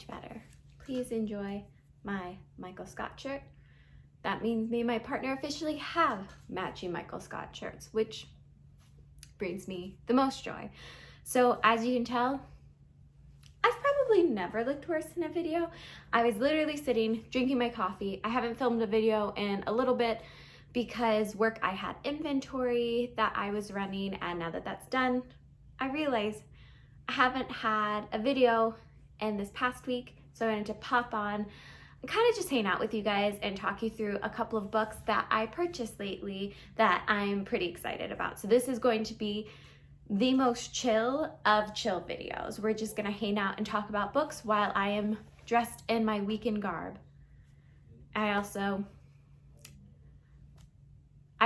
much better. Please enjoy my Michael Scott shirt. That means me and my partner officially have matching Michael Scott shirts, which brings me the most joy. So as you can tell, I've probably never looked worse in a video. I was literally sitting, drinking my coffee. I haven't filmed a video in a little bit because work, I had inventory that I was running, and now that that's done, I realized I haven't had a video in this past week, so I wanted to pop on and kind of just hang out with you guys and talk you through a couple of books that I purchased lately that I'm pretty excited about. So this is going to be the most chill of chill videos. We're just gonna hang out and talk about books while I am dressed in my weekend garb. I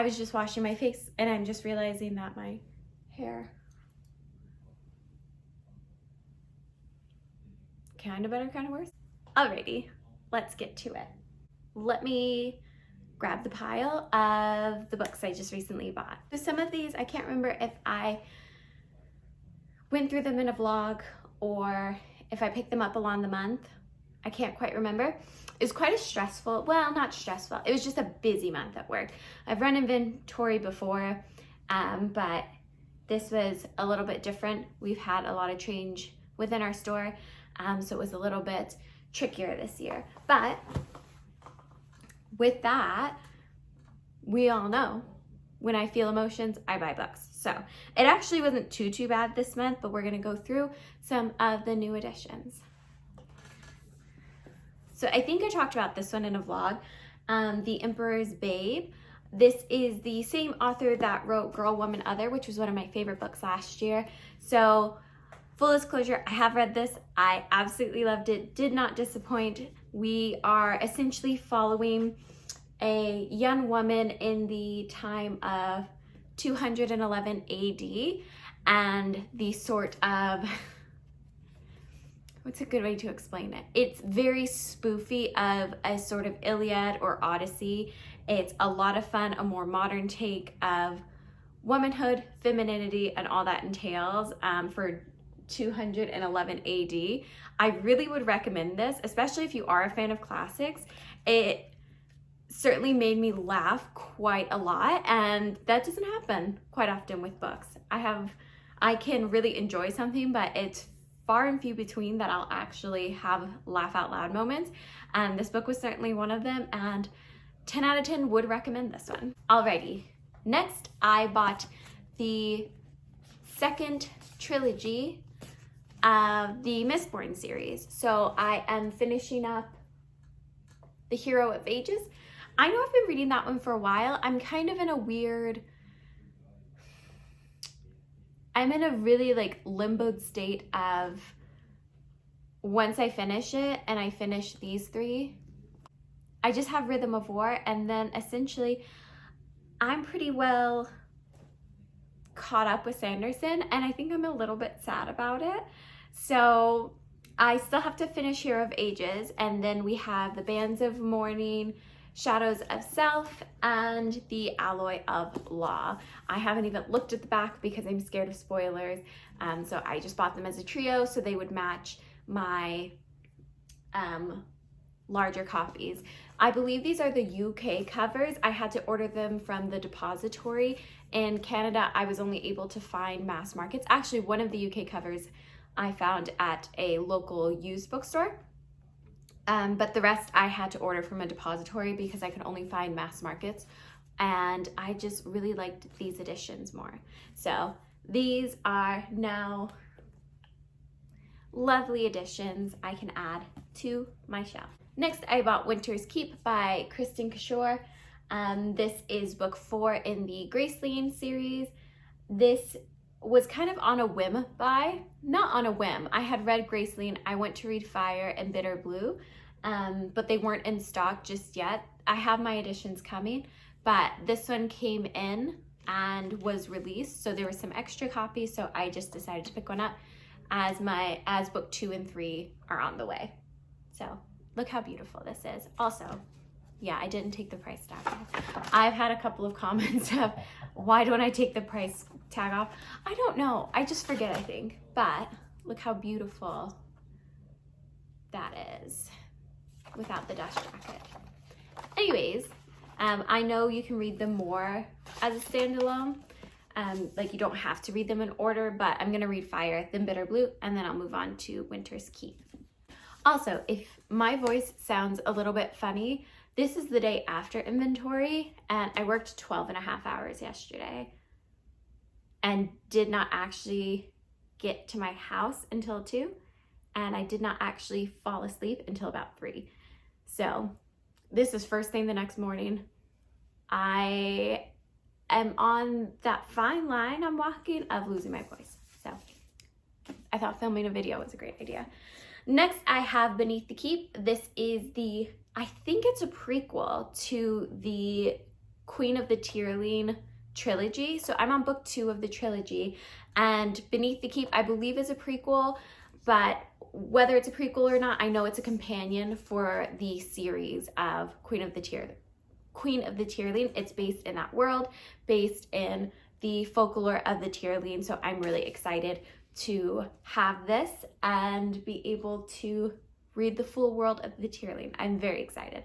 was just washing my face and I'm just realizing that my hair kind of better, kind of worse. Alrighty, let's get to it. Let me grab the pile of the books I just recently bought. So some of these, I can't remember if I went through them in a vlog or if I picked them up along the month. I can't quite remember. It was quite a stressful, well, not stressful, it was just a busy month at work. I've run inventory before, but this was a little bit different. We've had a lot of change within our store, so it was a little bit trickier this year. But with that, we all know when I feel emotions, I buy books. So it actually wasn't too bad this month, but we're gonna go through some of the new additions. So I think I talked about this one in a vlog, The Emperor's Babe. This is the same author that wrote Girl, Woman, Other, which was one of my favorite books last year. So full disclosure, I have read this. I absolutely loved it, did not disappoint. We are essentially following a young woman in the time of 211 AD and the sort of, what's a good way to explain it? It's very spoofy of a sort of Iliad or Odyssey. It's a lot of fun, a more modern take of womanhood, femininity, and all that entails for 211 AD. I really would recommend this, especially if you are a fan of classics. It certainly made me laugh quite a lot, and that doesn't happen quite often with books. I can really enjoy something, but it's far and few between that I'll actually have laugh out loud moments, and this book was certainly one of them, and 10 out of 10 would recommend this one. Alrighty, next I bought the second trilogy of the Mistborn series. So I am finishing up The Hero of Ages. I know I've been reading that one for a while. I'm kind of in a weird, I'm in a really like limboed state of once I finish it and I finish these three, I just have Rhythm of War, and then essentially I'm pretty well caught up with Sanderson, and I think I'm a little bit sad about it. So I still have to finish Hero of Ages, and then we have the Bands of Mourning, Shadows of Self, and the Alloy of Law. I haven't even looked at the back because I'm scared of spoilers, so I just bought them as a trio so they would match my larger copies. I believe these are the UK covers. I had to order them from the depository. In Canada, I was only able to find mass markets. Actually, one of the UK covers I found at a local used bookstore. But the rest I had to order from a depository because I could only find mass markets, and I just really liked these editions more. So these are now lovely additions I can add to my shelf. Next, I bought Winter's Keep by Kristen Kishore. This is book 4 in the Graceland series. This was kind of on a whim not on a whim. I had read Graceland, I went to read Fire and Bitter Blue, but they weren't in stock just yet. I have my editions coming, but this one came in and was released, so there were some extra copies, so I just decided to pick one up as book 2 and 3 are on the way. So look how beautiful this is. Also, yeah, I didn't take the price tag off. I've had a couple of comments of, why don't I take the price tag off? I don't know, I just forget, I think. But look how beautiful that is without the dust jacket. Anyways, I know you can read them more as a standalone. Like you don't have to read them in order, but I'm gonna read Fire, then Bitter Blue, and then I'll move on to Winter's Keep. Also, if my voice sounds a little bit funny, this is the day after inventory, and I worked 12.5 hours yesterday and did not actually get to my house until 2, and I did not actually fall asleep until about 3. So this is first thing the next morning. I am on that fine line I'm walking of losing my voice. So I thought filming a video was a great idea. Next, I have Beneath the Keep. This is I think it's a prequel to the Queen of the Tyrline trilogy. So I'm on book 2 of the trilogy, and Beneath the Keep, I believe, is a prequel, but whether it's a prequel or not, I know it's a companion for the series of Queen of the Tyrline. It's based in that world, based in the folklore of the Tyrline. So I'm really excited to have this and be able to read the full world of the Tyrline. I'm very excited.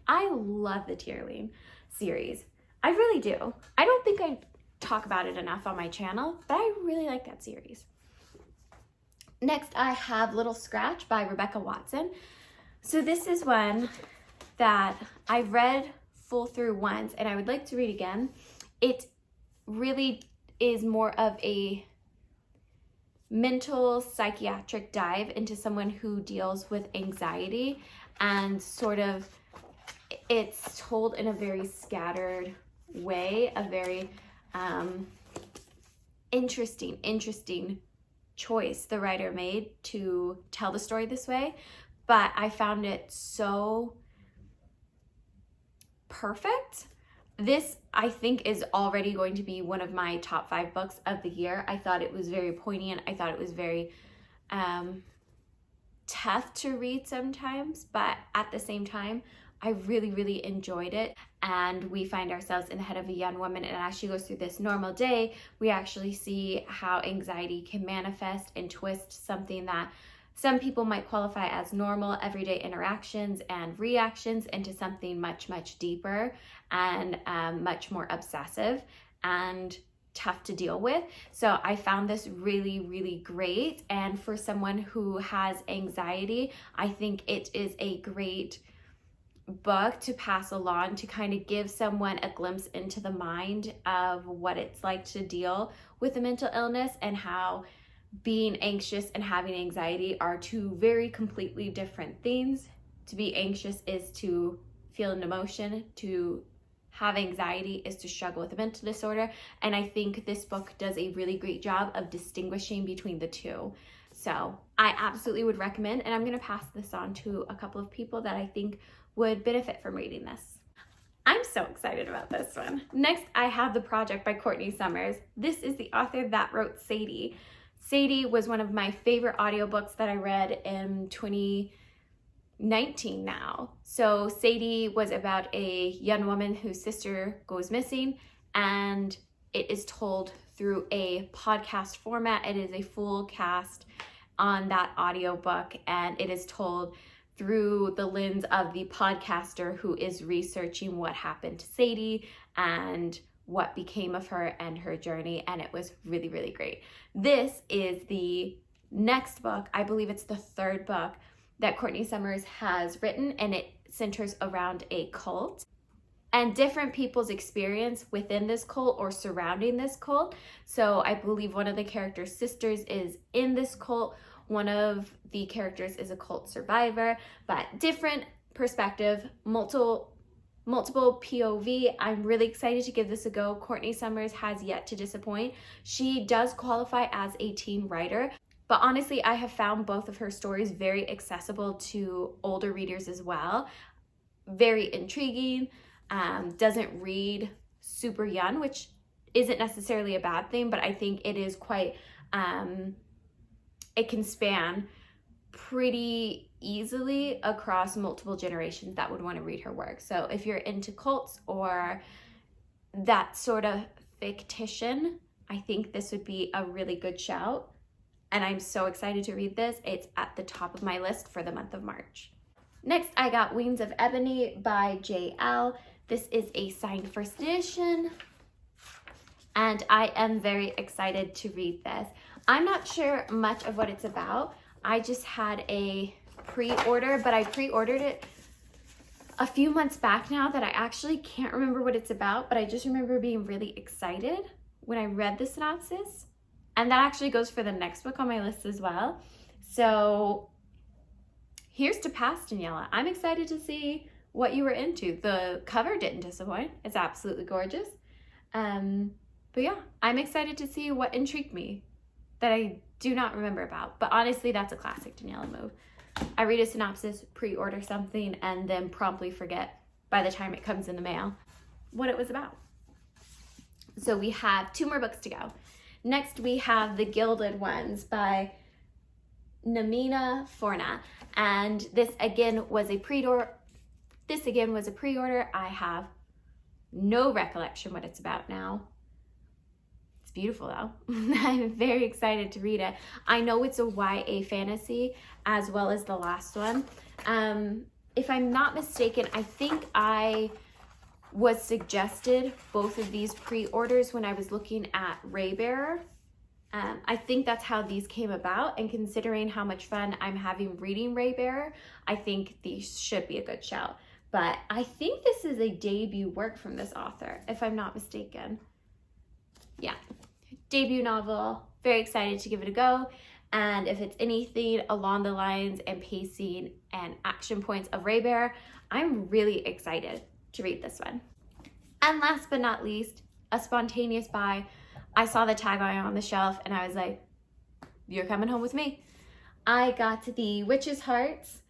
I love the Tyrline series. I really do. I don't think I talk about it enough on my channel, but I really like that series. Next, I have Little Scratch by Rebecca Watson. So this is one that I read full through once, and I would like to read again. It really is more of a mental psychiatric dive into someone who deals with anxiety, and sort of it's told in a very scattered way, a very interesting choice the writer made to tell the story this way, but I found it so perfect. This, I think, is already going to be one of my top 5 books of the year. I thought it was very poignant. I thought it was very tough to read sometimes, but at the same time, I really enjoyed it. And we find ourselves in the head of a young woman, and as she goes through this normal day, we actually see how anxiety can manifest and twist something that some people might qualify as normal everyday interactions and reactions into something much deeper and much more obsessive and tough to deal with. So I found this really great, and for someone who has anxiety, I think it is a great book to pass along, to kind of give someone a glimpse into the mind of what it's like to deal with a mental illness, and how being anxious and having anxiety are two very completely different things. To be anxious is to feel an emotion, to have anxiety is to struggle with a mental disorder, and I think this book does a really great job of distinguishing between the two. So I absolutely would recommend, and I'm going to pass this on to a couple of people that I think would benefit from reading this. I'm so excited about this one. Next, I have The Project by Courtney Summers. This is the author that wrote Sadie. Sadie was one of my favorite audiobooks that I read in 2019 now. So Sadie was about a young woman whose sister goes missing, and it is told through a podcast format. It is a full cast on that audiobook, and it is told through the lens of the podcaster who is researching what happened to Sadie and what became of her and her journey, and it was really great. This is the next book. I believe it's the 3rd book that Courtney Summers has written, and it centers around a cult and different people's experience within this cult or surrounding this cult. So I believe one of the characters' sisters is in this cult. One of the characters is a cult survivor, but different perspective, multiple POV. I'm really excited to give this a go. Courtney Summers has yet to disappoint. She does qualify as a teen writer, but honestly, I have found both of her stories very accessible to older readers as well. Very intriguing, doesn't read super young, which isn't necessarily a bad thing, but I think it is quite, it can span pretty easily across multiple generations that would want to read her work. So if you're into cults or that sort of fiction, I think this would be a really good shout. and I'm so excited to read this. It's at the top of my list for the month of March. Next, I got Wings of Ebony by J.L. This is a signed first edition, and I am very excited to read this. I'm not sure much of what it's about. I just had a pre-order, but I pre-ordered it a few months back now that I actually can't remember what it's about, but I just remember being really excited when I read the synopsis. And that actually goes for the next book on my list as well. So here's to pass, Daniela. I'm excited to see what you were into. The cover didn't disappoint. It's absolutely gorgeous. But yeah, I'm excited to see what intrigued me that I do not remember about. But honestly, that's a classic Daniela move. I read a synopsis, pre-order something, and then promptly forget by the time it comes in the mail what it was about. So we have 2 more books to go. Next, we have The Gilded Ones by Namina Forna. And this again was a pre-order. I have no recollection what it's about now. It's beautiful though. I'm very excited to read it. I know it's a YA fantasy as well as the last one. If I'm not mistaken, I think I was suggested both of these pre-orders when I was looking at Raybearer. I think that's how these came about, and considering how much fun I'm having reading Raybearer, I think these should be a good shout. But I think this is a debut work from this author, if I'm not mistaken. Yeah, debut novel. Very excited to give it a go. And if it's anything along the lines and pacing and action points of Raybearer, I'm really excited to read this one. And last but not least, a spontaneous buy. I saw the tagline on the shelf and I was like, you're coming home with me. I got the Witch's Hearts.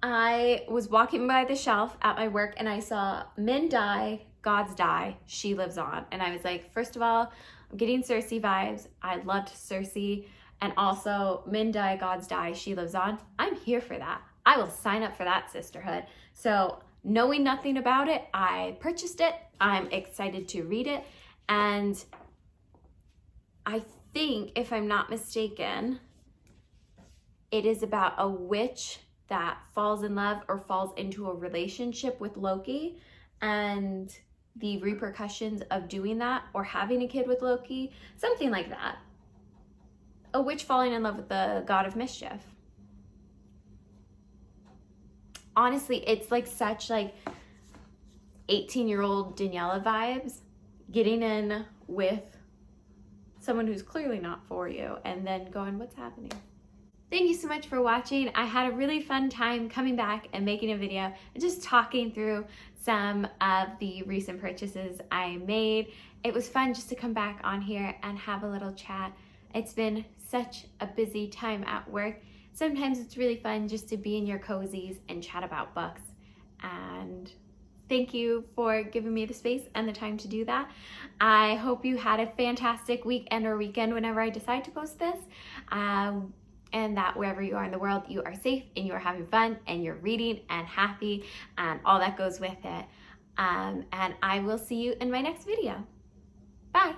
I was walking by the shelf at my work and I saw Men Die, Gods Die, She Lives On. And I was like, first of all, I'm getting Cersei vibes. I loved Cersei. And also Men Die, Gods Die, She Lives On. I'm here for that. I will sign up for that sisterhood. So knowing nothing about it, I purchased it. I'm excited to read it. And I think, if I'm not mistaken, it is about a witch that falls in love or falls into a relationship with Loki, and the repercussions of doing that or having a kid with Loki, something like that. A witch falling in love with the god of mischief. Honestly, it's like such like 18-year-old Daniela vibes, getting in with someone who's clearly not for you and then going, what's happening? Thank you so much for watching. I had a really fun time coming back and making a video and just talking through some of the recent purchases I made. It was fun just to come back on here and have a little chat. It's been such a busy time at work. Sometimes it's really fun just to be in your cozies and chat about books. And thank you for giving me the space and the time to do that. I hope you had a fantastic weekend or weekend whenever I decide to post this. And that wherever you are in the world, you are safe and you're having fun and you're reading and happy and all that goes with it. And I will see you in my next video. Bye.